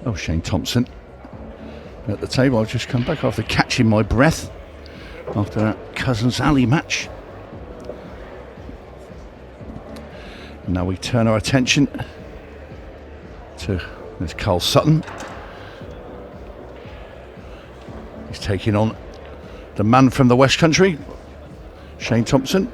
Oh, Shane Thompson at the table. I've just come back after catching my breath after that Cousins Alley match. Now we turn our attention to this Karl Sutton. He's taking on the man from the West Country, Shane Thompson.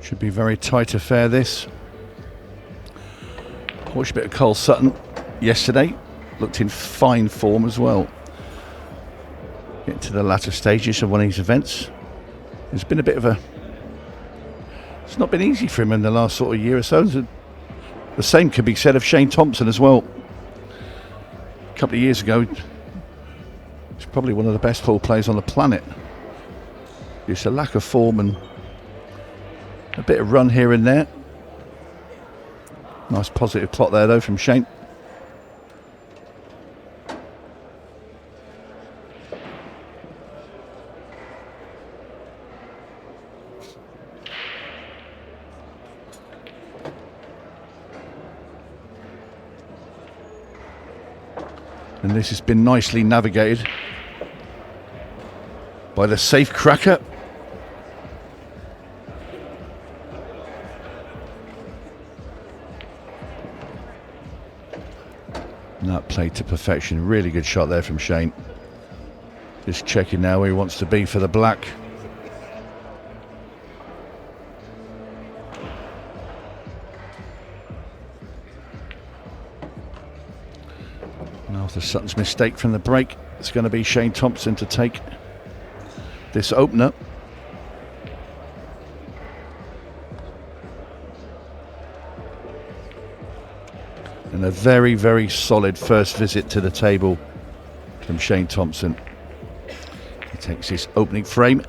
Should be very tight affair, this. Watched a bit of Karl Sutton yesterday. Looked in fine form as well. Getting to the latter stages of one of these events. It's been a bit of a... It's not been easy for him in the last sort of year or so. The same could be said of Shane Thompson as well. A couple of years ago, he's probably one of the best pool players on the planet. Just a lack of form and a bit of run here and there. Nice positive plot there though from Shane. And this has been nicely navigated by the Safecracker. And that played to perfection. Really good shot there from Shane. Just checking now where he wants to be for the black. And after Sutton's mistake from the break, it's going to be Shane Thompson to take this opener. And a very, very solid first visit to the table from Shane Thompson. He takes his opening frame.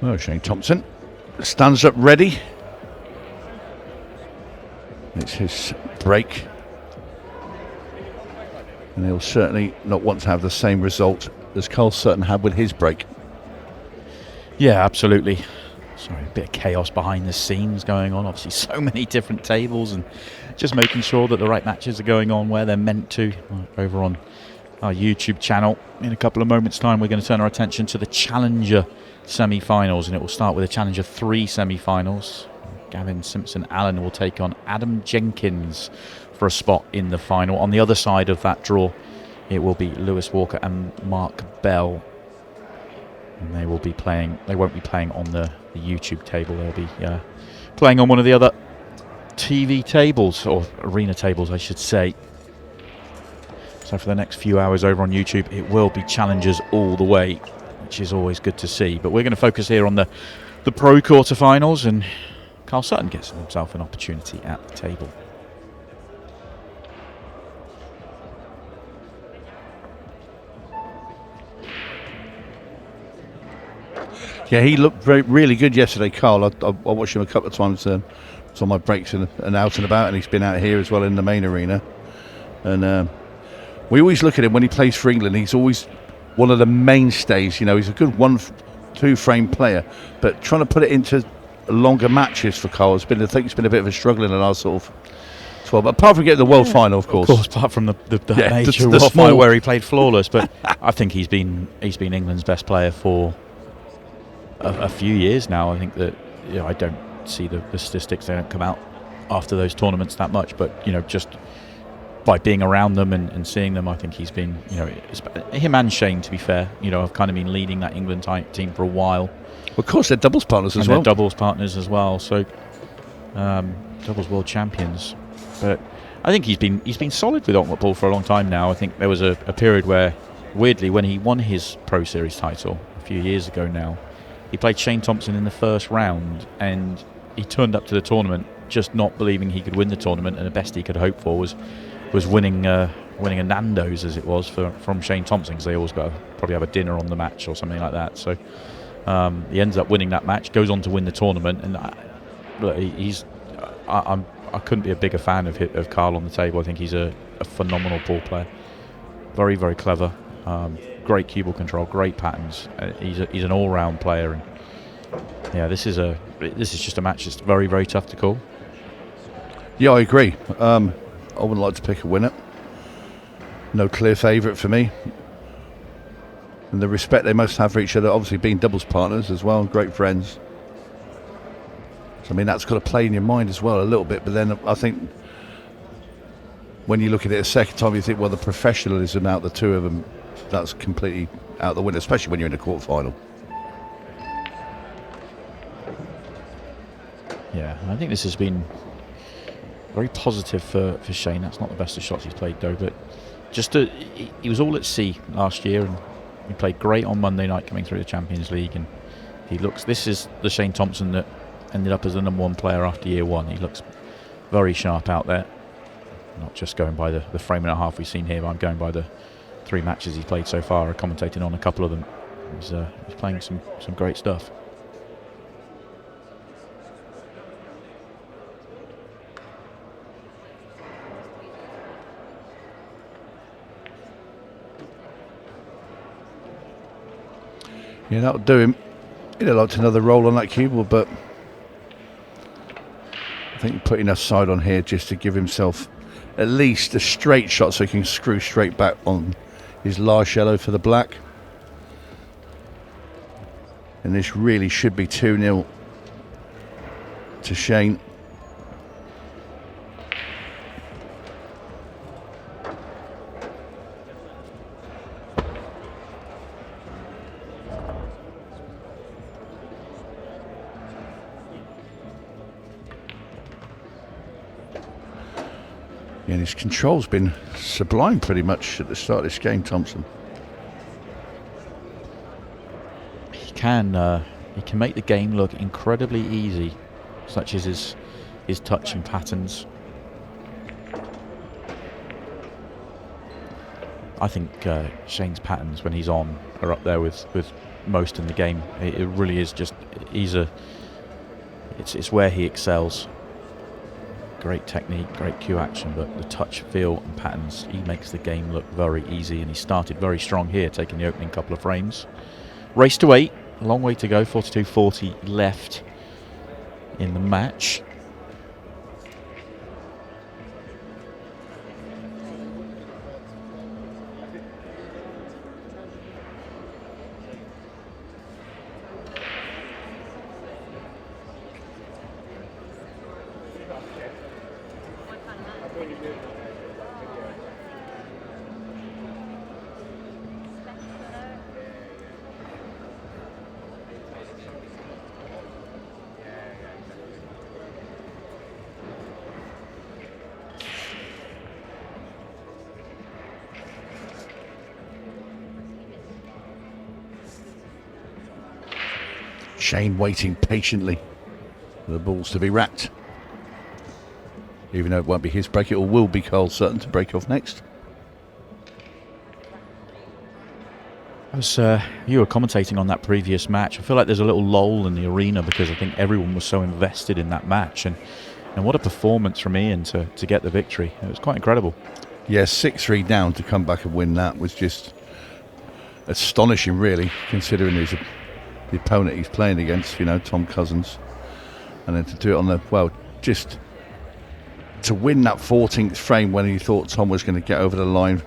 Well, Shane Thompson stands up ready. It's his break. And he'll certainly not want to have the same result as Karl Sutton had with his break. Yeah, absolutely. Sorry, a bit of chaos behind the scenes going on. Obviously, so many different tables and just making sure that the right matches are going on where they're meant to. Over on our YouTube channel, in a couple of moments' time, we're going to turn our attention to the Challenger semi-finals, and it will start with the Challenger 3 semi-finals. Gavin Simpson-Allen will take on Adam Jenkins for a spot in the final. On the other side of that draw, it will be Lewis Walker and Mark Bell. And they will be playing. They won't be playing on the YouTube table. They'll be playing on one of the other TV tables, or arena tables, I should say. So for the next few hours over on YouTube, it will be challengers all the way, which is always good to see. But we're going to focus here on the pro quarterfinals, and Karl Sutton gets himself an opportunity at the table. Yeah, he looked really good yesterday, Karl. I watched him a couple of times on my breaks and out and about, and he's been out here as well in the main arena. And we always look at him when he plays for England. He's always one of the mainstays. You know, he's a good 1-2 frame player, but trying to put it into longer matches for Karl I think it's been a bit of a struggle in the last sort of 12. Apart from getting the world final, of course. Apart from the major world final where he played flawless, but I think he's been England's best player for a few years now. I think that, you know, I don't see the statistics. They don't come out after those tournaments that much, but, you know, just by being around them and seeing them, I think he's been, him and Shane, to be fair, have kind of been leading that England team for a while. Of course, they're doubles partners as and well. They're doubles partners as well, so doubles world champions. But I think he's been solid with Ultimate Ball for a long time now. I think there was a period where, weirdly, when he won his Pro Series title a few years ago now, he played Shane Thompson in the first round, and he turned up to the tournament just not believing he could win the tournament, and the best he could hope for was winning a Nando's, as it was, from Shane Thompson, because they always probably have a dinner on the match or something like that. So he ends up winning that match, goes on to win the tournament, and I couldn't be a bigger fan of Karl on the table. I think he's a phenomenal ball player, very, very clever, great cue ball control, great patterns. He's an all-round player, and yeah, this is just a match that's very, very tough to call. Yeah, I agree. I wouldn't like to pick a winner. No clear favourite for me. And the respect they must have for each other, obviously being doubles partners as well, great friends. So, I mean, that's got to play in your mind as well a little bit. But then I think when you look at it a second time, you think, well, the professionalism out of the two of them, that's completely out the window, especially when you're in a quarter-final. Yeah, I think this has been very positive for Shane. That's not the best of shots he's played, though. But he was all at sea last year, and he played great on Monday night coming through the Champions League. And this is the Shane Thompson that ended up as the #1 player after year one. He looks very sharp out there. Not just going by the frame and a half we've seen here, but I'm going by the 3 matches he's played so far. I commentated on a couple of them. He's playing some great stuff. Yeah, that'll do him. He'd have liked another roll on that keyboard, but I think putting a side on here just to give himself at least a straight shot so he can screw straight back on his last yellow for the black. And this really should be 2-0 to Shane. And his control's been sublime pretty much at the start of this game, Thompson. He can make the game look incredibly easy, such as his touch and patterns. I think Shane's patterns when he's on are up there with most in the game. It really is just it's where he excels. Great technique, great cue action, but the touch, feel and patterns, he makes the game look very easy, and he started very strong here, taking the opening couple of frames. Race to 8, a long way to go, 42.40 left in the match. Shane waiting patiently for the balls to be racked. Even though it won't be his break, it will be Karl Sutton to break off next. As you were commentating on that previous match, I feel like there's a little lull in the arena because I think everyone was so invested in that match, and what a performance from Ian to get the victory. It was quite incredible. Yeah, 6-3 down to come back and win that was just astonishing, really, considering the opponent he's playing against, Tom Cousins. And then to do it on just to win that 14th frame when he thought Tom was going to get over the line,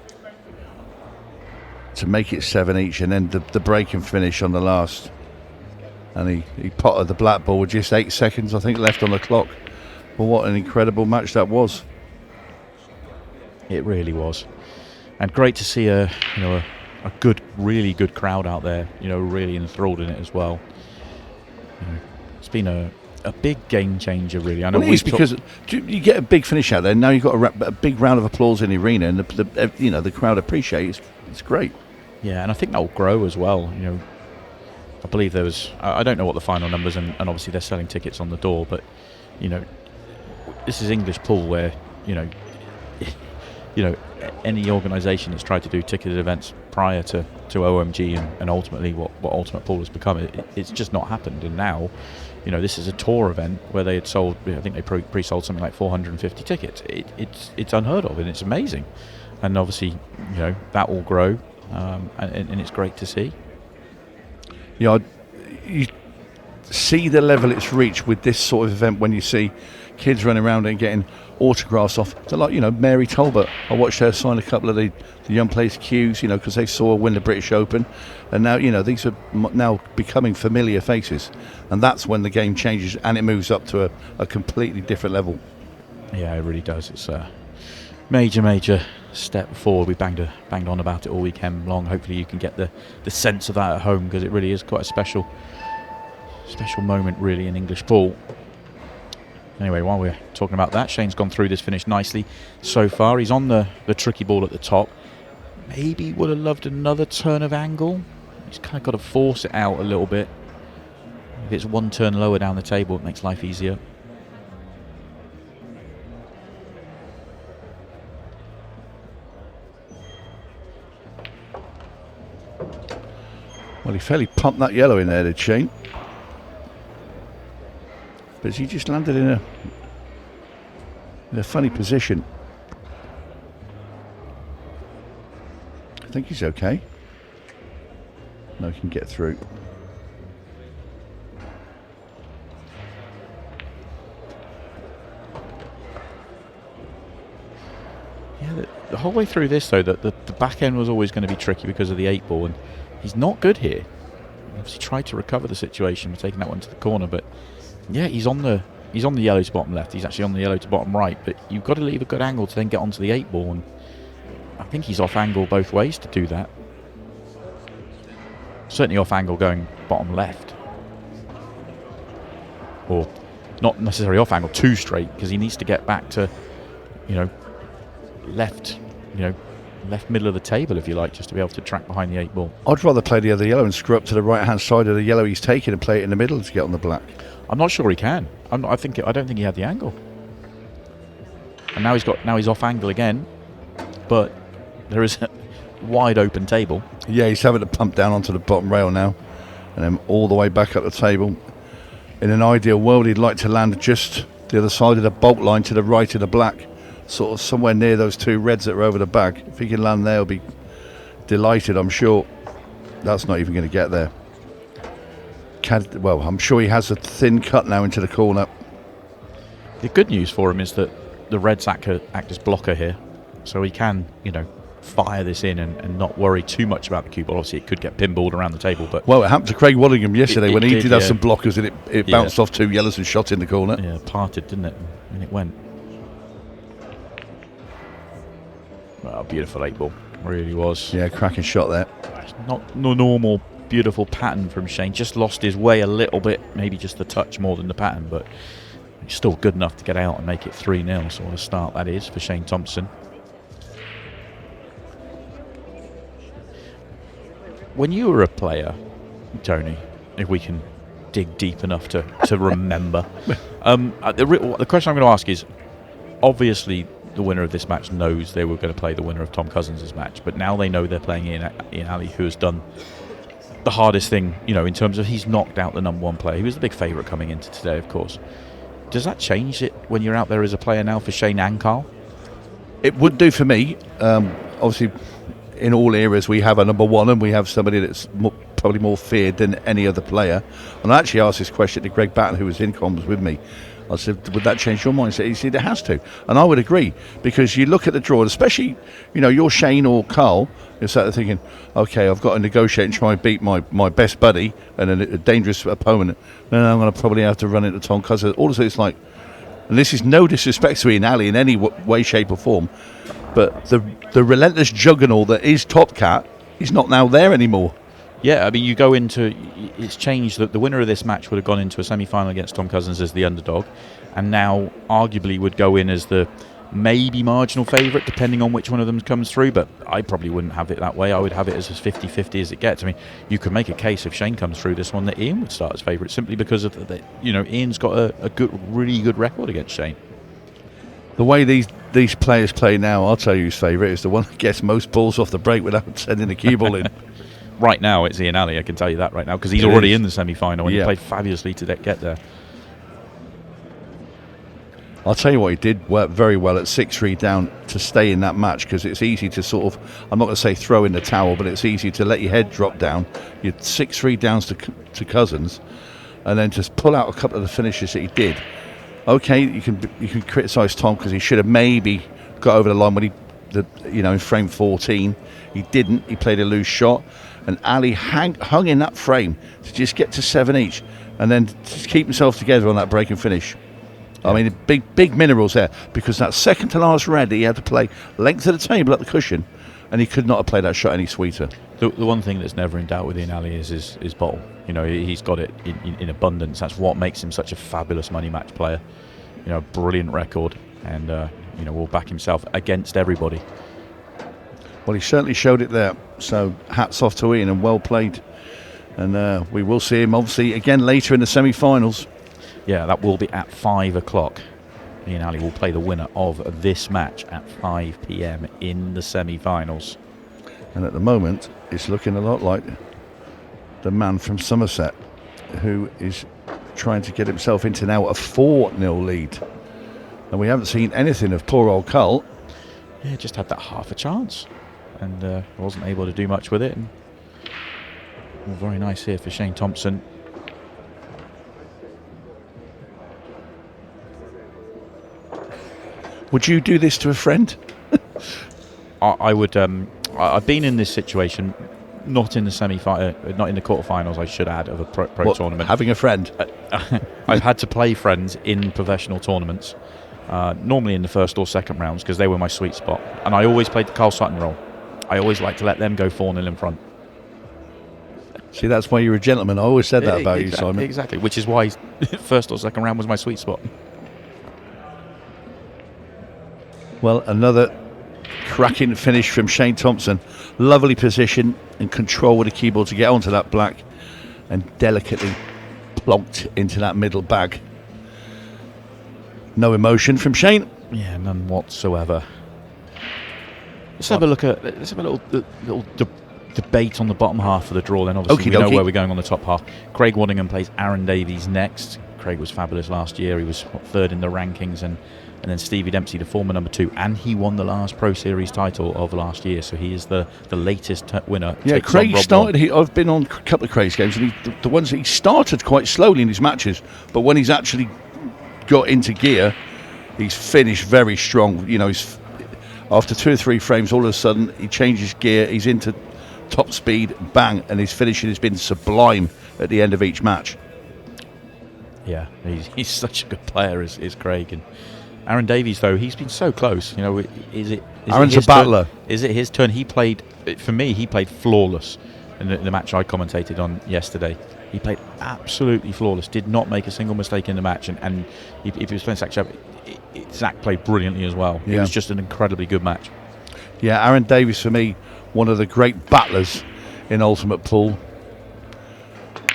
to make it 7 each, and then the break and finish on the last. And he potted the black ball with just 8 seconds, I think, left on the clock. Well, what an incredible match that was. It really was. And great to see a good, really good crowd out there, really enthralled in it as well. It's been a big game changer, really. I know it is because you get a big finish out there. Now you've got a big round of applause in the arena, and the crowd appreciates. It's great. Yeah, and I think that will grow as well. I believe there was. I don't know what the final numbers, and obviously they're selling tickets on the door, but this is English pool where any organisation that's tried to do ticketed events prior to OMG and ultimately what Ultimate Pool has become, it's just not happened. And now, this is a tour event where they had sold, I think they pre-sold something like 450 tickets. It's unheard of, and it's amazing. And obviously, that will grow, and it's great to see. Yeah, you see the level it's reached with this sort of event when you see kids running around and getting autographs off. So like, Mary Talbot, I watched her sign a couple of the young players' cues, because they saw her win the British Open, and now these are now becoming familiar faces, and that's when the game changes and it moves up to a completely different level. Yeah, it really does. It's a major step forward. We banged on about it all weekend long. Hopefully you can get the sense of that at home, because it really is quite a special moment really in English pool. Anyway, while we're talking about that, Shane's gone through this finish nicely so far. He's on the tricky ball at the top. Maybe would have loved another turn of angle. He's kind of got to force it out a little bit. If it's one turn lower down the table, it makes life easier. Well, he fairly pumped that yellow in there, did Shane? But he just landed in a funny position. I think he's okay. No, he can get through. Yeah, the whole way through this, though, the back end was always going to be tricky because of the 8-ball, and he's not good here. He obviously tried to recover the situation by taking that one to the corner, but yeah, he's on the yellow to bottom left. He's actually on the yellow to bottom right, but you've got to leave a good angle to then get onto the 8-ball, and I think he's off angle both ways to do that. Certainly off angle going bottom left, or not necessarily off angle, too straight, because he needs to get back to left middle of the table, if you like, just to be able to track behind the 8-ball. I'd rather play the other yellow and screw up to the right hand side of the yellow he's taking and play it in the middle to get on the black. I'm not sure he can. I don't think he had the angle. And now he's off angle again, but there is a wide open table. Yeah, he's having to pump down onto the bottom rail now, and then all the way back up the table. In an ideal world, he'd like to land just the other side of the bolt line to the right of the black, sort of somewhere near those two reds that are over the bag. If he can land there, he'll be delighted, I'm sure. That's not even going to get there. Well, I'm sure he has a thin cut now into the corner. The good news for him is that the reds act as blocker here, so he can, fire this in and not worry too much about the cue ball. Obviously, it could get pinballed around the table, but well, it happened to Craig Waddingham yesterday when he did have some blockers and it bounced off two yellows and shot in the corner. Yeah, parted, didn't it? And it went. Well, beautiful 8-ball, really was. Yeah, cracking shot there. Not normal, beautiful pattern from Shane. Just lost his way a little bit, maybe just a touch more than the pattern, but he's still good enough to get out and make it 3-0. So what a start that is for Shane Thompson. When you were a player, Tony, if we can dig deep enough to remember, the question I'm going to ask is, obviously the winner of this match knows they were going to play the winner of Tom Cousins' match, but now they know they're playing Ian Ali, who has done the hardest thing, in terms of he's knocked out the number one player. He was the big favourite coming into today, of course. Does that change it when you're out there as a player now for Shane and Karl? It would do for me. Obviously, in all eras, we have a number one, and we have somebody that's probably more feared than any other player. And I actually asked this question to Greg Batten, who was in comms with me. I said, would that change your mindset? He said, it has to. And I would agree, because you look at the draw, and especially, you're Shane or Karl, you're sat there thinking, okay, I've got to negotiate and try and beat my best buddy and a dangerous opponent. Then I'm going to probably have to run into Tom Cousins. Also, it's like, and this is no disrespect to Ian Ali in any way, shape or form, But the relentless juggernaut that is Top Cat is not now there anymore. Yeah, I mean, you go into... It's changed that the winner of this match would have gone into a semi-final against Tom Cousins as the underdog, and now arguably would go in as the maybe marginal favourite, depending on which one of them comes through, but I probably wouldn't have it that way. I would have it as 50-50 as it gets. I mean, you could make a case if Shane comes through this one that Ian would start as favourite, simply because of Ian's got a really good record against Shane. The way these players play now, I'll tell you who's favourite is the one that gets most balls off the break without sending the cue ball in. Right now, it's Ian Alley, I can tell you that right now, because he's already in the semi-final and he played fabulously to get there. I'll tell you what, he did work very well at 6-3 down to stay in that match, because it's easy to sort of, I'm not going to say throw in the towel, but it's easy to let your head drop down. You're 6-3 downs to Cousins, and then just pull out a couple of the finishes that he did. Okay, you can criticise Tom because he should have maybe got over the line when in frame 14. He didn't. He played a loose shot, and Ali hung in that frame to just get to 7 each, and then to keep himself together on that break and finish. I mean, big minerals there, because that second to last red, he had to play length of the table at the cushion, and he could not have played that shot any sweeter. The one thing that's never in doubt with Ian Alley is his bottle. He's got it in abundance. That's what makes him such a fabulous money match player. Brilliant record, and will back himself against everybody. Well, he certainly showed it there. So hats off to Ian, and well played. And we will see him obviously again later in the semi-finals. Yeah, that will be at 5 o'clock. Ian Alley will play the winner of this match at 5 p.m. in the semi-finals. And at the moment, it's looking a lot like the man from Somerset, who is trying to get himself into now a 4-0 lead. And we haven't seen anything of poor old Karl. Yeah, just had that half a chance, and wasn't able to do much with it. And very nice here for Shane Thompson. Would you do this to a friend? I would. I've been in this situation, not in the not in the quarterfinals. I should add, of a pro tournament. Having a friend. I've had to play friends in professional tournaments, normally in the first or second rounds, because they were my sweet spot. And I always played the Karl Sutton role. I always like to let them go 4-0 in front. See, that's why you're a gentleman. I always said that about you, Simon. Exactly, which is why first or second round was my sweet spot. Well, another cracking finish from Shane Thompson. Lovely position and control with the keyboard to get onto that black, and delicately plonked into that middle bag. No emotion from Shane. Yeah, none whatsoever. Let's have a look at. Let's have a little debate on the bottom half of the draw. Then obviously we know where we're going on the top half. Craig Waddingham plays Aaron Davies next. Craig was fabulous last year. He was third in the rankings, and then Stevie Dempsey, the former number 2, and he won the last Pro Series title of last year, so he is the latest winner. Yeah, Craig started. I've been on a couple of Craig's games, and the ones that he started quite slowly in his matches, but when he's actually got into gear, he's finished very strong. He's after 2 or 3 frames, all of a sudden he changes gear, he's into top speed, bang, and his finishing has been sublime at the end of each match. Yeah, he's such a good player, is Craig. And Aaron Davies, though, he's been so close. Is Aaron's a battler. Is it his turn? He played flawless in the match I commentated on yesterday. He played absolutely flawless. Did not make a single mistake in the match. And if he was playing Zach played brilliantly as well. Yeah. It was just an incredibly good match. Yeah, Aaron Davies for me, one of the great battlers in Ultimate Pool.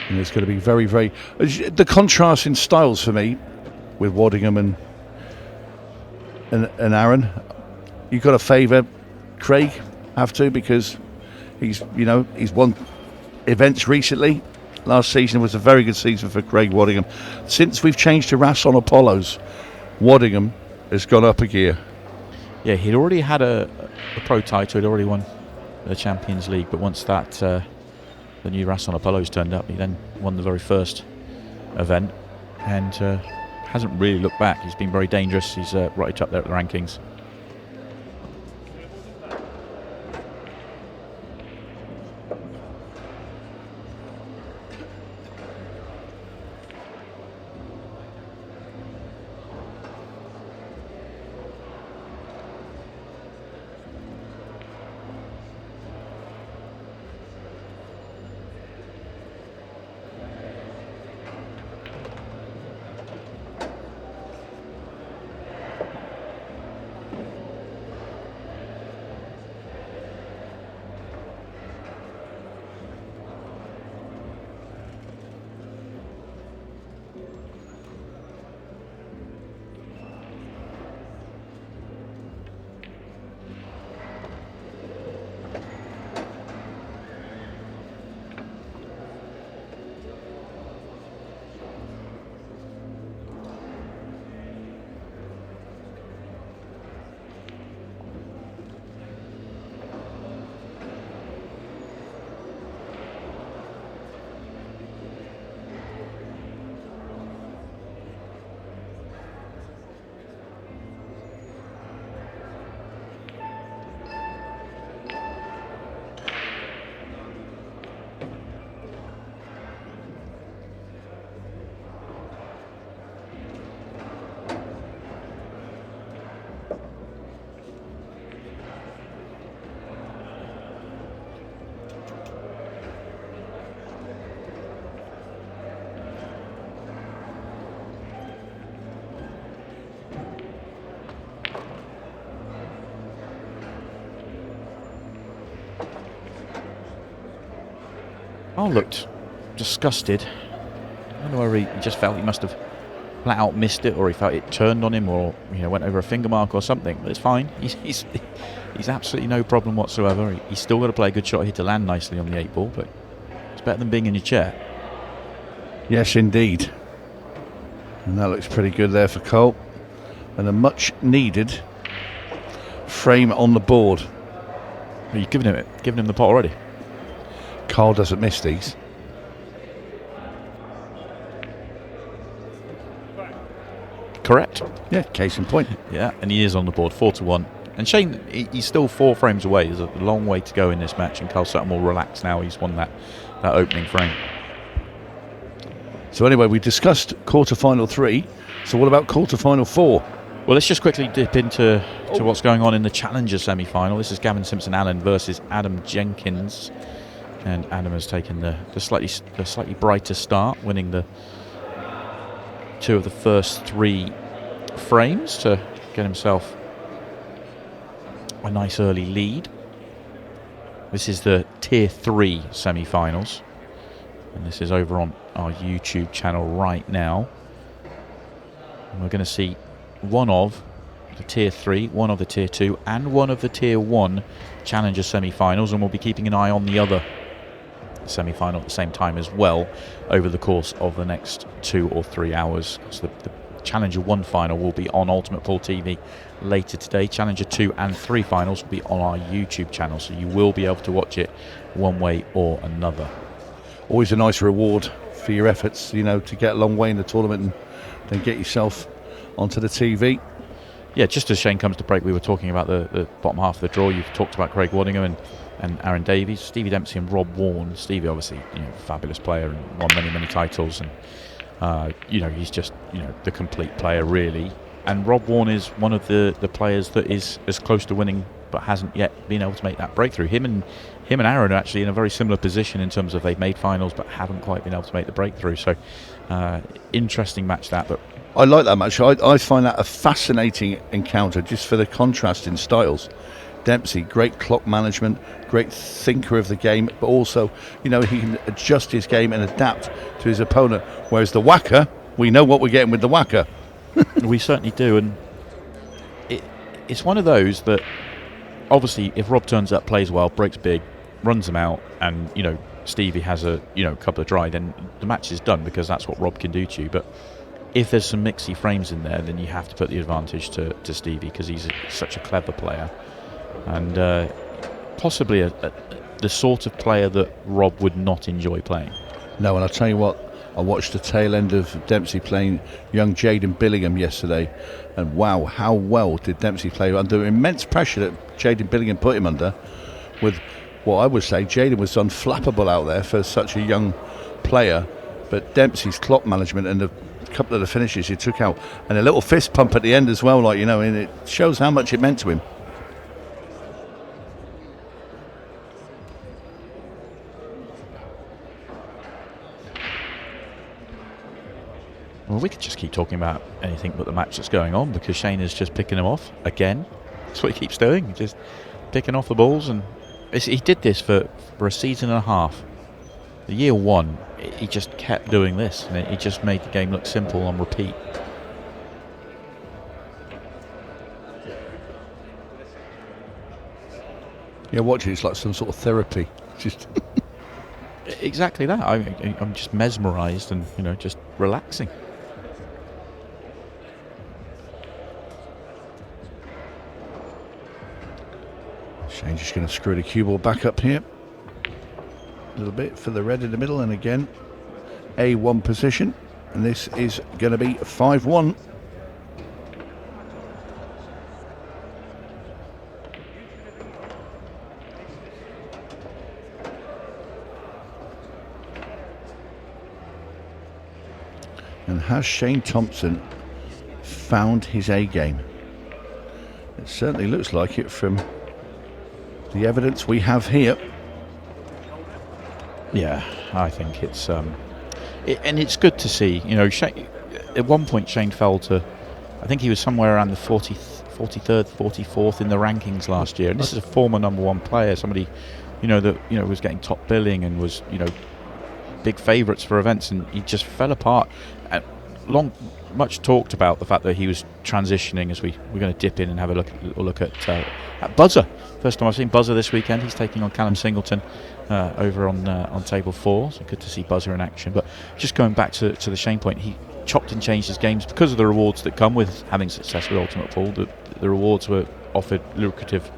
And it's going to be very, very... The contrast in styles for me with Waddingham and Aaron, you've got to favour Craig, have to, because he's won events recently. Last season was a very good season for Craig Waddingham. Since we've changed to Rasson Apollos, Waddingham has gone up a gear. Yeah, he'd already had a pro title. He'd already won the Champions League, but once that the new Rasson Apollos turned up, he then won the very first event, and hasn't really looked back. He's been very dangerous. He's right up there at the rankings. Karl looked disgusted. I don't know whether he just felt he must have flat out missed it, or he felt it turned on him, or went over a finger mark or something. But it's fine. He's absolutely no problem whatsoever. He's still got to play a good shot here to land nicely on the 8 ball, but it's better than being in your chair. Yes, indeed. And that looks pretty good there for Karl. And a much needed frame on the board. Are you giving him the pot already? Karl doesn't miss these. Correct. Yeah, case in point. Yeah, and he is on the board, 4-1. And Shane, he's still 4 frames away. There's a long way to go in this match, and Karl Sutton will relax now. He's won that opening frame. So anyway, we discussed quarter-final 3. So what about quarter-final 4? Well, let's just quickly dip into what's going on in the Challenger semi-final. This is Gavin Simpson-Allen versus Adam Jenkins. And Adam has taken the slightly brighter start, winning the 2 of the first 3 frames to get himself a nice early lead. This is the Tier 3 semi-finals, and this is over on our YouTube channel right now. And we're going to see one of the Tier 3, one of the Tier 2, and one of the Tier 1 Challenger semi-finals, and we'll be keeping an eye on the other semi-final at the same time as well over the course of the next 2 or 3 hours. So the Challenger 1 final will be on Ultimate Pool TV later today. Challenger 2 and 3 finals will be on our YouTube channel, so you will be able to watch it one way or another. Always a nice reward for your efforts, to get a long way in the tournament and then get yourself onto the TV. Yeah, just as Shane comes to break, we were talking about the bottom half of the draw. You've talked about Craig Waddingham and Aaron Davies, Stevie Dempsey and Rob Warne. Stevie, obviously, fabulous player and won many titles, and he's just the complete player really. And Rob Warne is one of the players that is as close to winning but hasn't yet been able to make that breakthrough. Him and Aaron are actually in a very similar position in terms of they've made finals but haven't quite been able to make the breakthrough. So interesting match that. But I like that match. I find that a fascinating encounter just for the contrast in styles. Dempsey, great clock management, great thinker of the game, but also, he can adjust his game and adapt to his opponent. Whereas the whacker, we know what we're getting with the whacker. We certainly do, and it's one of those that, obviously, if Rob turns up, plays well, breaks big, runs him out, and Stevie has a couple of dry, then the match is done because that's what Rob can do to you. But if there's some mixy frames in there, then you have to put the advantage to Stevie because he's such a clever player. And possibly the sort of player that Rob would not enjoy playing. No, and I'll tell you what, I watched the tail end of Dempsey playing young Jaden Billingham yesterday, and wow, how well did Dempsey play under immense pressure that Jaden Billingham put him under, with what I would say Jaden was unflappable out there for such a young player, but Dempsey's clock management and a couple of the finishes he took out, and a little fist pump at the end as well, and it shows how much it meant to him. Well, we could just keep talking about anything but the match that's going on because Shane is just picking them off again. That's what he keeps doing, just picking off the balls. And he did this for a season and a half. The year 1, he just kept doing this, and it just made the game look simple on repeat. Yeah, watching it's like some sort of therapy. Just exactly that. I'm just mesmerised and just relaxing. Shane's just going to screw the cue ball back up here a little bit for the red in the middle, and again A1 position, and this is going to be 5-1. And has Shane Thompson found his A game? It certainly looks like it from the evidence we have here. Yeah, I think it's and it's good to see. Shane, at one point Shane fell to, I think he was somewhere around the 43rd, 44th in the rankings last year. And this is a former #1 player, somebody, that was getting top billing and was, big favourites for events, and he just fell apart. Much talked about the fact that he was transitioning. As we're going to dip in and have a look at Buzzer. First time I've seen Buzzer this weekend. He's taking on Callum Singleton over on table 4. So good to see Buzzer in action. But just going back to the Shane point, he chopped and changed his games because of the rewards that come with having success with Ultimate Pool. The rewards were offered lucrative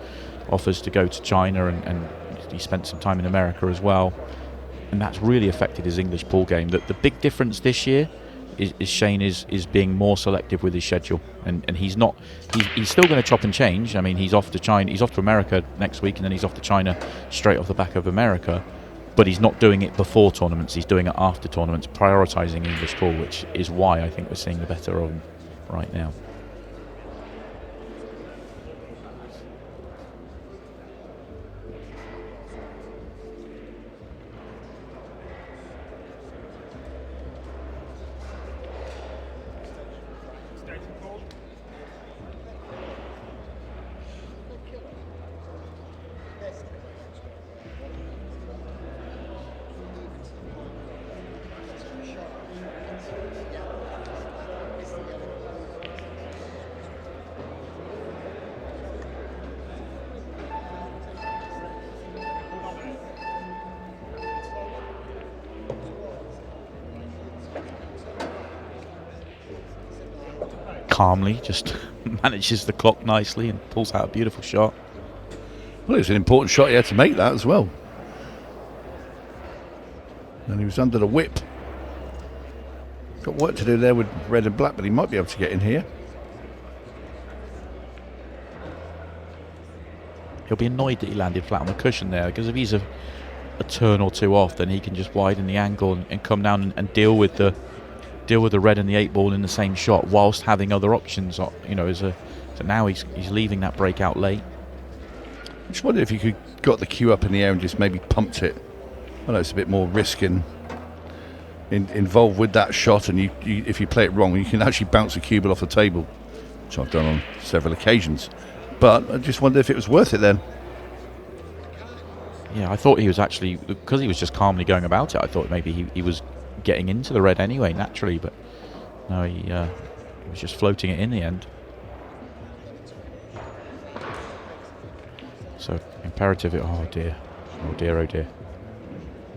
offers to go to China, and he spent some time in America as well, and that's really affected his English pool game. The big difference this year is Shane is being more selective with his schedule, and he's still going to chop and change. I mean, he's off to America next week, and then he's off to China straight off the back of America, but he's not doing it before tournaments, he's doing it after tournaments, prioritising English pool, which is why I think we're seeing the better of him right now. Calmly just manages the clock nicely and pulls out a beautiful shot. Well, it was an important shot he had to make that as well. And he was under the whip. Got work to do there with red and black, but he might be able to get in here. He'll be annoyed that he landed flat on the cushion there, because if he's a turn or two off, then he can just widen the angle and come down and deal with the red and the 8-ball in the same shot, whilst having other options. You know, so now he's leaving that breakout late. I just wonder if you could got the cue up in the air and just maybe pumped it. I know it's a bit more risk involved with that shot, and you if you play it wrong, you can actually bounce a cue ball off the table, which I've done on several occasions. But I just wonder if it was worth it then. Yeah, I thought he was actually, because he was just calmly going about it, I thought maybe he was getting into the red anyway naturally, but no, he was just floating it in the end. So imperative. Oh dear,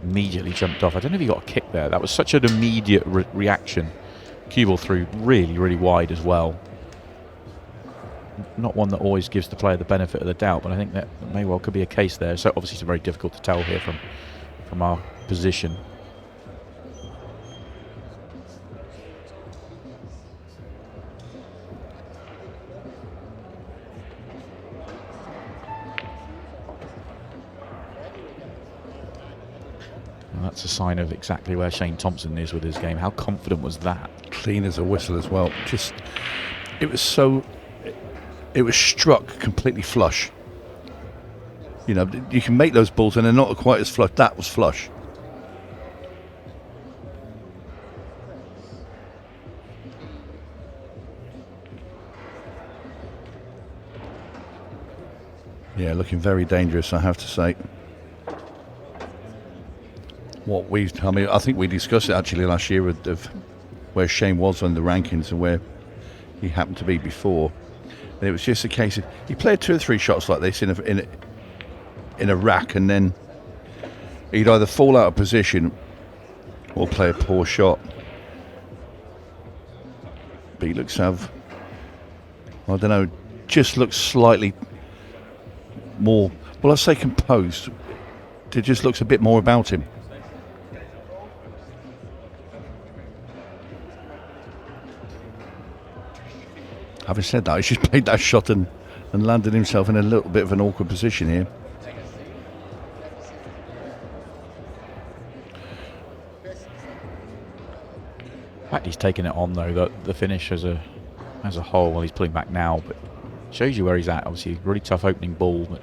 immediately jumped off. I don't know if he got a kick there. That was such an immediate reaction. Cue ball through really wide as well. Not one that always gives the player the benefit of the doubt, but I think that may well could be a case there. So obviously it's very difficult to tell here from our position. That's a sign of exactly where Shane Thompson is with his game. How confident was that? Clean as a whistle as well. Just, it was struck completely flush. You know, you can make those balls and they're not quite as flush. That was flush. Yeah, looking very dangerous, I have to say. I think we discussed it actually last year of where Shane was on the rankings and where he happened to be before. And it was just a case of he played 2 or 3 shots like this in a rack, and then he'd either fall out of position or play a poor shot. But he looks to have, I don't know, just looks slightly more, well, I say composed. It just looks a bit more about him. Having said that, he's just played that shot and landed himself in a little bit of an awkward position here. In fact, he's taken it on though, the finish as a whole. Well, he's pulling back now, but shows you where he's at. Obviously, really tough opening ball, but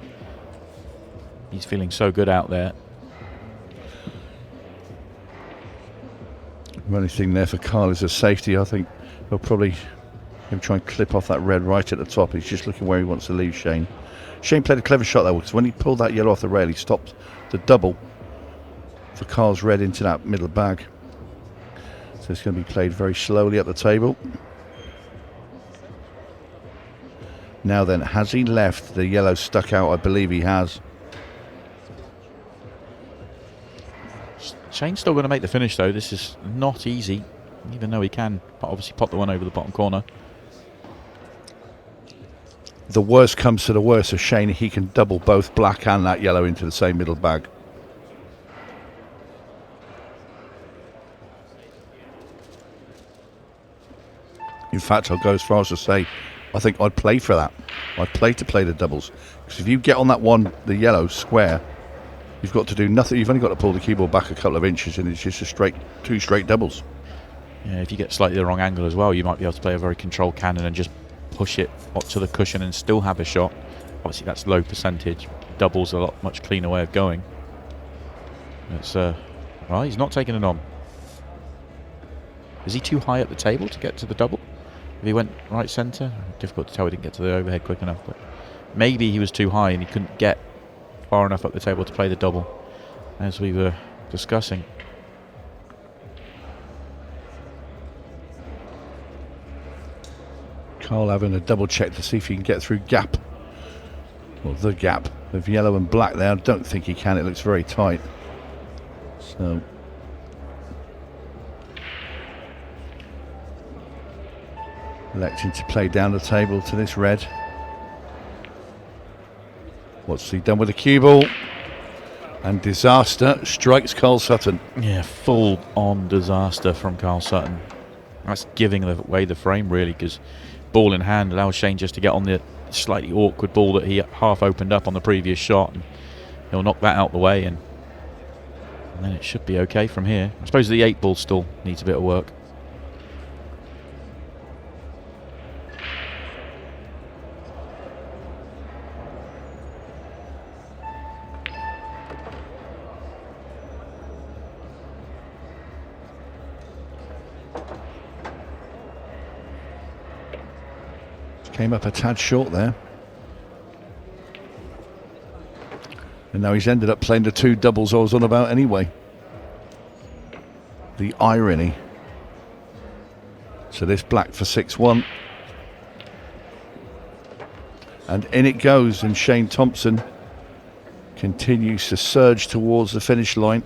he's feeling so good out there. The only thing there for Karl is a safety. I think he'll probably try and clip off that red right at the top. He's just looking where he wants to leave Shane. Shane played a clever shot though, because when he pulled that yellow off the rail, he stopped the double for Karl's red into that middle bag. So it's going to be played very slowly up the table. Now then, has he left the yellow stuck out? I believe he has. Shane's still going to make the finish though. This is not easy, even though he can obviously pop the one over the bottom corner. The worst comes to the worst of Shane, he can double both black and that yellow into the same middle bag. In fact, I'll go as far as to say, I think I'd play for that. I'd play to play the doubles. Because if you get on that one, the yellow square, you've got to do nothing. You've only got to pull the keyboard back a couple of inches and it's just two straight doubles. Yeah, if you get slightly the wrong angle as well, you might be able to play a very controlled cannon and just push it up to the cushion and still have a shot. Obviously that's low percentage. Doubles a much cleaner way of going. It's well, he's not taking it on. Is he too high at the table to get to the double? If he went right centre, difficult to tell. He didn't get to the overhead quick enough, but maybe he was too high and he couldn't get far enough up the table to play the double, as we were discussing. Karl having a double check to see if he can get through gap, or the gap of yellow and black there. I don't think he can. It looks very tight. So electing to play down the table to this red. What's he done with the cue ball? And disaster strikes Karl Sutton. Yeah, full on disaster from Karl Sutton. That's giving away the frame really, because ball in hand allows Shane just to get on the slightly awkward ball that he half opened up on the previous shot, and he'll knock that out the way, and then it should be okay from here. I suppose the 8 ball still needs a bit of work. Came up a tad short there. And now he's ended up playing the 2 doubles I was on about anyway. The irony. So this black for 6-1. And in it goes, and Shane Thompson continues to surge towards the finish line.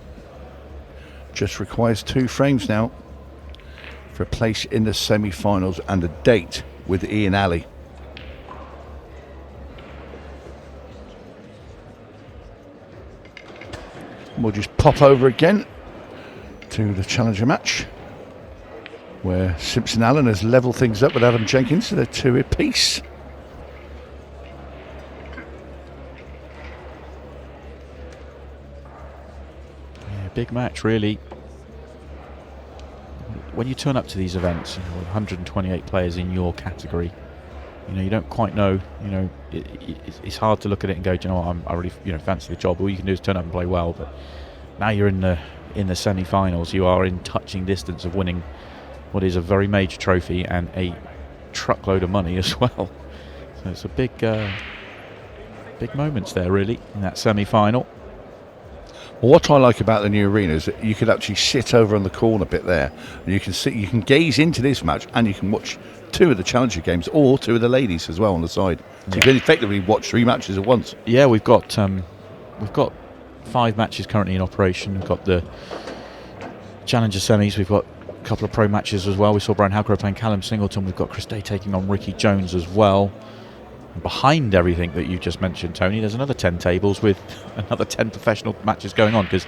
Just requires 2 frames now for a place in the semi-finals and a date with Ian Alley. We'll just pop over again to the challenger match, where Simpson Allen has levelled things up with Adam Jenkins, so they're 2 apiece. Yeah, big match really. When you turn up to these events, 128 players in your category, you don't quite know. It's hard to look at it and go, do you know what, I really fancy the job. All you can do is turn up and play well. But now you're in the semi-finals. You are in touching distance of winning what is a very major trophy and a truckload of money as well. So it's a big moments there really in that semi-final. Well, what I like about the new arena is that you could actually sit over on the corner bit there, and you can gaze into this match, and you can watch 2 of the challenger games or 2 of the ladies as well on the side. So you can effectively watch 3 matches at once. Yeah, we've got 5 matches currently in operation. We've got the challenger semis. We've got a couple of pro matches as well. We saw Brian Halgrove playing Callum Singleton. We've got Chris Day taking on Ricky Jones as well. And behind everything that you just mentioned, Tony, there's another 10 tables with another 10 professional matches going on, because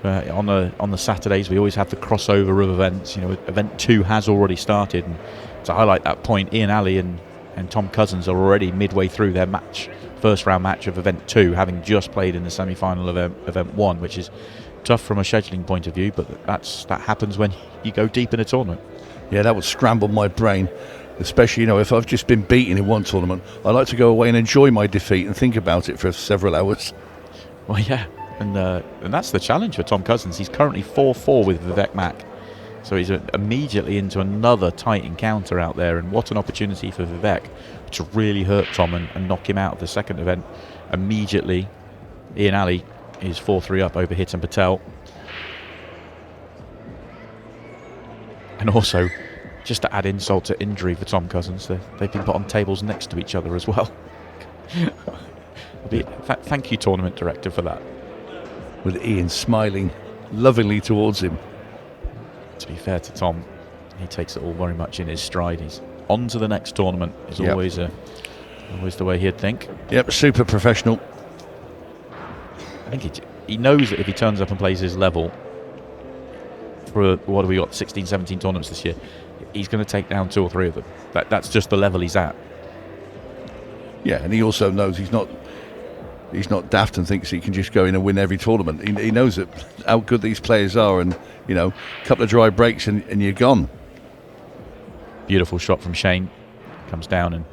on the Saturdays we always have the crossover of events. Event 2 has already started, and to highlight that point, Ian Alley and Tom Cousins are already midway through their first round match of event 2, having just played in the semi-final of event 1, which is tough from a scheduling point of view, but that happens when you go deep in a tournament. Yeah, that would scramble my brain, especially if I've just been beaten in one tournament. I like to go away and enjoy my defeat and think about it for several hours. Well, yeah, and that's the challenge for Tom Cousins. He's currently 4-4 with Vivek Mack, so he's immediately into another tight encounter out there, and what an opportunity for Vivek to really hurt Tom and knock him out of the second event immediately. Ian Alley is 4-3 up over Hitan Patel. And also, just to add insult to injury for Tom Cousins, they've been put on tables next to each other as well. Thank you, tournament director, for that. With Ian smiling lovingly towards him. To be fair to Tom, he takes it all very much in his stride. He's on to the next tournament. Is always the way he'd think. Yep, super professional. I think he knows that if he turns up and plays his level for, what have we got, 16, 17 tournaments this year, he's going to take down 2 or 3 of them. That's just the level he's at. Yeah, and he also knows he's not daft and thinks he can just go in and win every tournament. He knows that how good these players are, and a couple of dry breaks and you're gone. Beautiful shot from Shane. Comes down and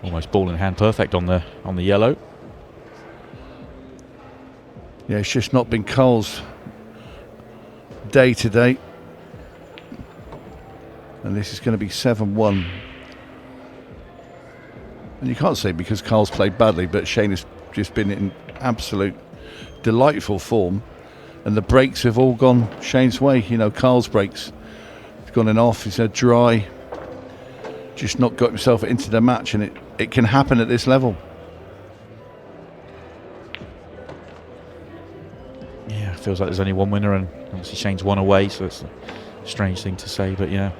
almost ball in hand perfect on the yellow. Yeah, it's just not been Karl's day today. And this is going to be 7-1. And you can't say because Karl's played badly, but Shane has just been in absolute delightful form. And the breaks have all gone Shane's way. Karl's breaks have gone in off. He's had dry. Just not got himself into the match. And it can happen at this level. Yeah, it feels like there's only one winner, and obviously Shane's one away, so it's a strange thing to say, but yeah.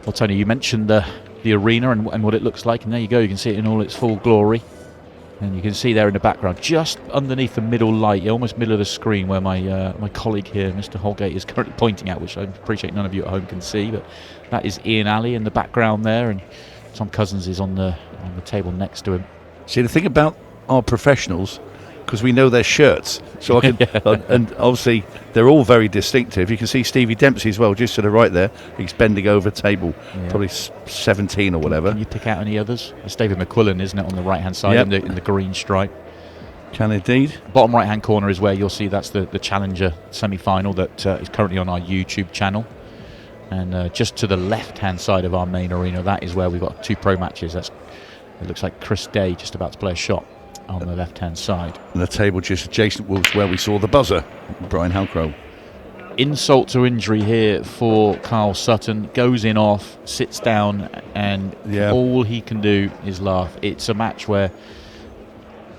Well, Tony, you mentioned the arena and what it looks like, and there you go, you can see it in all its full glory. And you can see there in the background, just underneath the middle light, almost middle of the screen, where my colleague here, Mr. Holgate, is currently pointing at, which I appreciate none of you at home can see, but that is Ian Alley in the background there, and Tom Cousins is on the table next to him. See, the thing about our professionals, because we know their shirts, so I can, and obviously they're all very distinctive. You can see Stevie Dempsey as well, just to the right there. He's bending over a table, probably 17 or whatever. Can you pick out any others? It's David McQuillan, isn't it, on the right-hand side in the green stripe? Can indeed. Bottom right-hand corner is where you'll see that's the Challenger semi-final that is currently on our YouTube channel. And just to the left-hand side of our main arena, that is where we've got 2 pro matches. It looks like Chris Day just about to play a shot on the left-hand side. And the table just adjacent was where we saw the buzzer, Brian Halcrow. Insult to injury here for Karl Sutton. Goes in off, sits down, and all he can do is laugh. It's a match where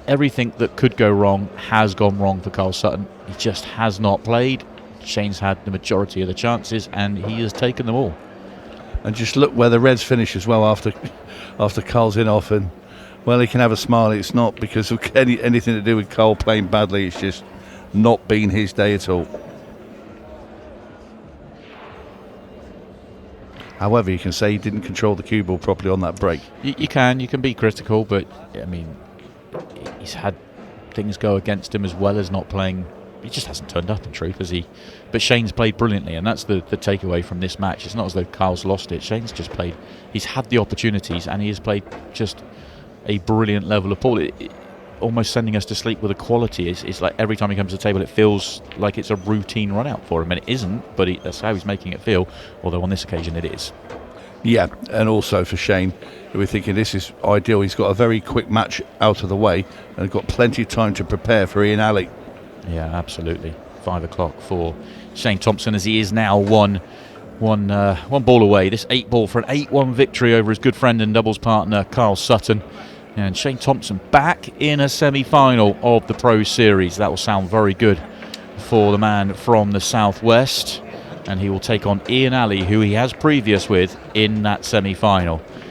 everything that could go wrong has gone wrong for Karl Sutton. He just has not played. Shane's had the majority of the chances, and he has taken them all. And just look where the Reds finish as well after Karl's in off, and well, he can have a smile. It's not because of anything to do with Karl playing badly. It's just not been his day at all. However, you can say he didn't control the cue ball properly on that break. You can be critical, but I mean, he's had things go against him as well as not playing. He just hasn't turned up, in truth, has he? But Shane's played brilliantly, and that's the takeaway from this match. It's not as though Karl's lost it. Shane's just played. He's had the opportunities, and he has played just a brilliant level of ball. Almost sending us to sleep with the quality. It's like every time he comes to the table, it feels like it's a routine run-out for him, and it isn't, but that's how he's making it feel, although on this occasion it is. Yeah, and also for Shane, we're thinking this is ideal. He's got a very quick match out of the way and got plenty of time to prepare for Ian Alley. Yeah, absolutely. 5 o'clock for Shane Thompson, as he is now one ball away. This 8 ball for an 8-1 victory over his good friend and doubles partner Karl Sutton. And Shane Thompson back in a semi-final of the Pro Series. That will sound very good for the man from the southwest. And he will take on Ian Alley, who he has previous with in that semi-final.